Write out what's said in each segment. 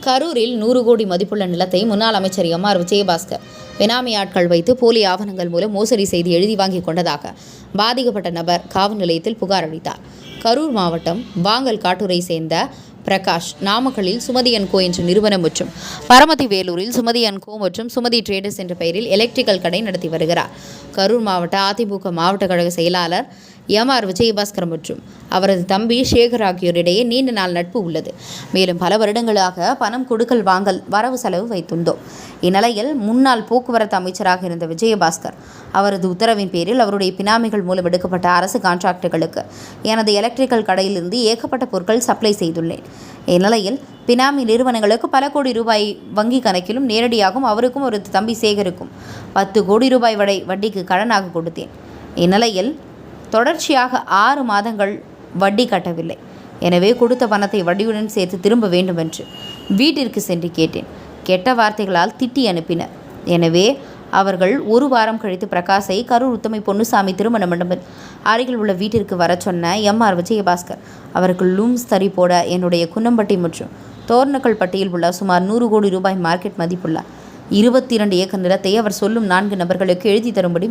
கரூரில் 100 கோடி மதிப்புள்ள நிலத்தை முன்னாள் அமைச்சர் எம்.ஆர். விஜயபாஸ்கர் பெனாமி ஆட்கள் வைத்து போலி ஆவணங்கள் மூலம் மோசடி செய்து எழுதி வாங்கிக் கொண்டதாக பாதிக்கப்பட்ட நபர் காவல் நிலையத்தில் புகார் அளித்தார். கரூர் மாவட்டம் வாங்கல் காட்டூரை சேர்ந்த பிரகாஷ் நாமக்கல்லில் சுமதி & கோ என்ற நிறுவனம் மற்றும் பரமத்தி வேலூரில் சுமதி & கோ மற்றும் சுமதி டிரேடர்ஸ் என்ற பெயரில் எலக்ட்ரிக்கல் கடை நடத்தி வருகிறார். கரூர் மாவட்ட அதிமுக மாவட்ட கழக செயலாளர் எம்.ஆர். விஜயபாஸ்கர் மற்றும் அவரது தம்பி சேகர் ஆகியோரிடையே நீண்ட நாள் நட்பு உள்ளது. மேலும் பல வருடங்களாக பணம் கொடுக்கல் வாங்கல் வரவு செலவு வைத்துள்ளோம். இந்நிலையில் முன்னாள் போக்குவரத்து அமைச்சராக இருந்த விஜயபாஸ்கர் அவரது உத்தரவின் பேரில் அவருடைய பினாமிகள் மூலம் எடுக்கப்பட்ட அரசு கான்ட்ராக்டுகளுக்கு எனது எலக்ட்ரிக்கல் கடையிலிருந்து ஏகப்பட்ட பொருட்கள் சப்ளை செய்துள்ளேன். இந்நிலையில் பினாமி நிறுவனங்களுக்கு பல கோடி ரூபாய் வங்கி கணக்கிலும் நேரடியாகவும் அவருக்கும் அவரது தம்பி சேகருக்கும் 10 கோடி ரூபாய் வட்டிக்கு கடனாக கொடுத்தேன். இந்நிலையில் தொடர்ச்சியாக 6 மாதங்கள் வட்டி கட்டவில்லை. எனவே கொடுத்த பணத்தை வட்டியுடன் சேர்த்து திரும்ப வேண்டும் என்று வீட்டிற்கு சென்று கேட்டேன். கெட்ட வார்த்தைகளால் திட்டி அனுப்பினர். எனவே அவர்கள் 1 வாரம் கழித்து பிரகாஷை கரூர் உத்தமை பொன்னுசாமி திருமண மண்டபம் அருகில் உள்ள வீட்டிற்கு வர சொன்ன எம்.ஆர். விஜயபாஸ்கர் அவர்கள் லூம்ஸ் தறி போட என்னுடைய குன்னம்பட்டி மற்றும் தோர்னக்கல் பட்டியில் உள்ள சுமார் 100 கோடி ரூபாய் மார்க்கெட் மதிப்புள்ள 22 ஏக்கர் நிலத்தை அவர் சொல்லும் 4 நபர்களுக்கு எழுதி தரும்படி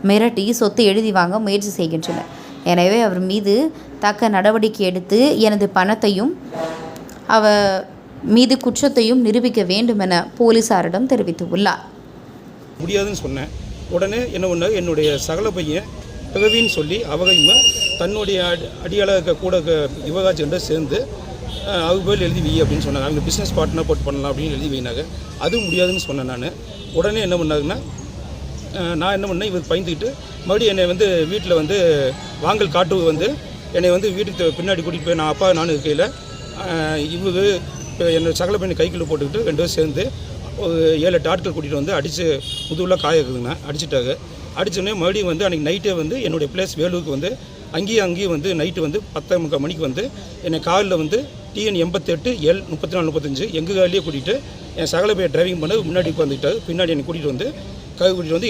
மிரட்டி சொத்தை எழுதி வாங்க முயற்சி செய்கின்றனர். எனவே அவர் மீது தக்க நடவடிக்கை எடுத்து எனது பணத்தையும் அவர் மீது குற்றத்தையும் நிரூபிக்க வேண்டும் என போலீசாரிடம் தெரிவித்துள்ளார். முடியாதுன்னு சொன்னேன். உடனே என்ன பண்ணாங்க, என்னுடைய சகல பையன் பிறவின்னு சொல்லி அவகையும் தன்னுடைய அடியாள கூட யுவகாட்சி என்று சேர்ந்து அவங்க பேர் எழுதி வை அப்படின்னு சொன்னாங்க. அவங்க பிஸ்னஸ் பார்ட்னர் போட்டு பண்ணலாம் அப்படின்னு எழுதி வைனாங்க. அதுவும் முடியாதுன்னு சொன்னேன். நான் உடனே என்ன பண்ணாங்கன்னா, நான் என்ன பண்ணேன், இவர் பயந்துக்கிட்டு மறுபடியும் என்னை வீட்டில் வாங்கல் காட்டு என்னை வீட்டுக்கு பின்னாடி கூட்டிகிட்டு போய் நான் அப்பா நானும் இருக்கையில் இவங்க என்னோட சகல பையனை கைக்குள்ளே போட்டுக்கிட்டு 2 பேரும் சேர்ந்து 7-8 ஆட்கள் கூட்டிகிட்டு அடித்து முதுகுலாம் காய இருக்குதுங்க. அடிச்சுட்டாங்க. அடித்தோடனே மறுபடியும் அன்றைக்கி நைட்டே என்னுடைய பிளேஸ் வேலூருக்கு அங்கேயும் நைட்டு 10:45 மணிக்கு என்னை காலில் TN 88 L 3435 எங்கள் காலையே கூட்டிகிட்டு என் சகல பையன் டிரைவிங் பண்ண முன்னாடி உட்காந்துக்கிட்டாரு. பின்னாடி என்னை கூட்டிகிட்டு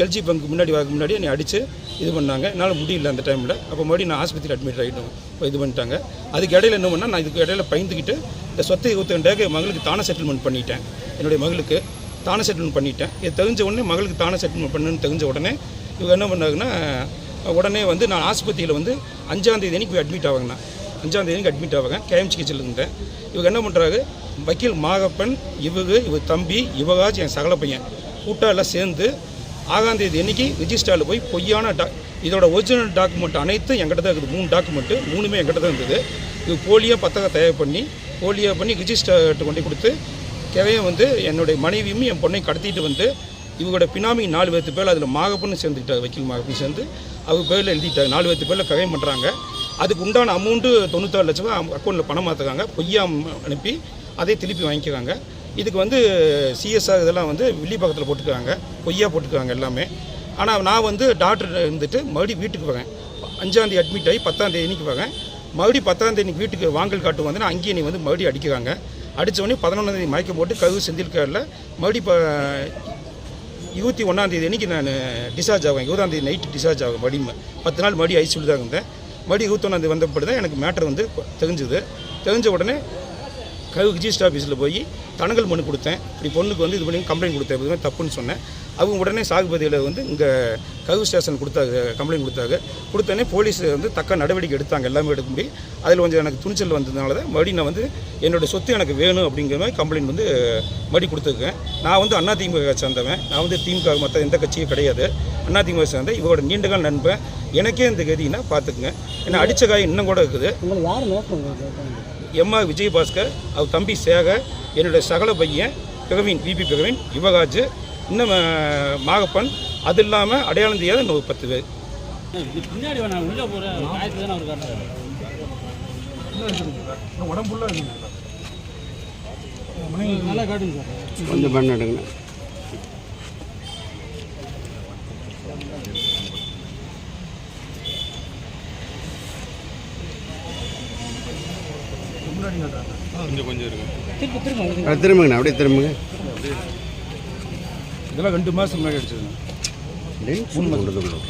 LG பங்க் முன்னாடி என்னை அடித்து இது பண்ணாங்க. என்னால் முடியல அந்த டைமில். அப்போ மறுபடியும் நான் ஆஸ்பத்திரி அட்மிட் ஆகிட்டோம். இது பண்ணிட்டாங்க. அதுக்கு இடையில என்ன பண்ணால், நான் இதுக்கு இடையில பயந்துக்கிட்டு இந்த சொத்தை 22 என் மகளுக்கு தானே செட்டில்மெண்ட் பண்ணிட்டேன். என்னுடைய மகளுக்கு தானே செட்டில்மெண்ட் பண்ணிட்டேன். இது தெரிஞ்ச உடனே மகளுக்கு தானே செட்டில்மெண்ட் பண்ணுன்னு தெரிஞ்ச உடனே இவங்க என்ன பண்ணாங்கன்னா, உடனே நான் ஆஸ்பத்திரியில் 5ஆம் தேதி போய் அட்மிட் ஆவாங்கண்ணா. 5ஆம் தேதி அட்மிட் ஆவாங்க. KMCHல இருந்தேன். இவங்க என்ன பண்ணுறாங்க, வக்கீல் மாகப்பன் இவர் தம்பி யுவகாஜ் என் சகல பையன் கூட்டாலாம் சேர்ந்து 6ஆம் தேதி அன்றைக்கி ரிஜிஸ்டரில் போய் பொய்யான இதோட ஒரிஜினல் டாக்குமெண்ட் அனைத்தும் என்கிட்ட தான் இருக்குது. 3 டாக்குமெண்ட்டு 3மே என்கிட்ட தான் இருந்தது. இது போலியாக பத்தகம் தயார் பண்ணி ரிஜிஸ்டர்கிட்ட கொண்டு கொடுத்து கிரையை என்னுடைய மனைவியும் என் பொண்ணையும் கடத்திட்டு இவங்களோட பினாமி 4 பேர் அதில் மாகப்பன்னு சேர்ந்துக்கிட்டாங்க. வக்கீல் மாகப்பன் சேர்ந்து அவங்க பேரில் எழுதிட்டாங்க. 4 பேரில் கரையம் பண்ணுறாங்க. அதுக்கு உண்டான அமௌண்ட்டு 96 லட்ச ரூபா அக்கௌண்ட்டில் பணம் மாற்றுறாங்க. பொய்யா அனுப்பி அதை திருப்பி வாங்கிக்கிறாங்க. இதுக்கு CSR இதெல்லாம் வில்லிப்பாக்கத்தில் போட்டுக்கிறாங்க. பொய்யா போட்டுக்கிறாங்க எல்லாமே. ஆனால் நான் டாக்டர் மறுபடியும் வீட்டுக்கு வரேன். 5ஆம் தேதி அட்மிட் ஆகி 10ஆம் தேதிக்கு வரேன். மறுபடியும் 10ஆம் தேதி வீட்டுக்கு வாங்கல் காட்டு அங்கேயே நீ மறுபடியும் அடிக்கிறாங்க. அடித்தவொடனே 11ஆம் தேதி மயக்கம் போட்டு கரு செந்தில்காரில் மறுபடியும் 21ஆம் தேதி அன்றைக்கி நான் டிஸ்சார்ஜ் ஆவேன். 20ஆம் தேதி நைட்டு டிஸ்சார்ஜ் ஆகும். மறுபடியும் 10 நாள் மறுபடியும் ஐசியூவில் தான் இருந்தேன். மறுபடியும் 21ஆம் தேதி வந்தபடி தான் எனக்கு மேட்டர் தெரிஞ்சுது. தெரிஞ்ச உடனே கவு ரிஜிஸ்டர் ஆஃபீஸில் போய் தனங்கள் மனு கொடுத்தேன். இப்படி பொண்ணுக்கு இது பண்ணி கம்ப்ளைண்ட் கொடுத்தேன். இதுமாதிரி தப்புன்னு சொன்னேன். அவங்க உடனே சாகுபதியில் இங்கே கவு ஸ்டேஷன் கம்ப்ளைண்ட் கொடுத்தோன்னே போலீஸ் தக்க நடவடிக்கை எடுத்தாங்க. எல்லாமே எடுக்க முடியும். அதில் எனக்கு துணிச்சல் வந்ததுனால தான் மறுபடியும் நான் என்னோடய சொத்து எனக்கு வேணும் அப்படிங்கிற மாதிரி கம்ப்ளைண்ட் மறுபடி கொடுத்துருக்கேன். நான் அதிமுக சேர்ந்தவன். நான் திமுக மற்ற எந்த கட்சியும் கிடையாது. அதிமுக சேர்ந்தேன். இவரோட நீண்டகால நண்பன். எனக்கே இந்த கதினா பார்த்துக்குங்க. ஏன்னா அடித்த காயம் இன்னும் கூட இருக்குது. எம்.ஆர். விஜயபாஸ்கர் அவர் தம்பி சேகர் என்னுடைய சகல பையன் பிரவீன் VP பிரவீன் யுவகாஜ் இன்னும் மாகப்பன் அது இல்லாமல் அடையாளம் தெரியாத இன்னும் 10 பேர். கொஞ்சம் பண்ணிடுங்க. கொஞ்சம் இருக்கு. திரும்புங்கண்ணா, அப்படியே திரும்புங்க. இதெல்லாம் 2 மாதம் முன்னாடி அடிச்சதுண்ணா. 3 மாதம்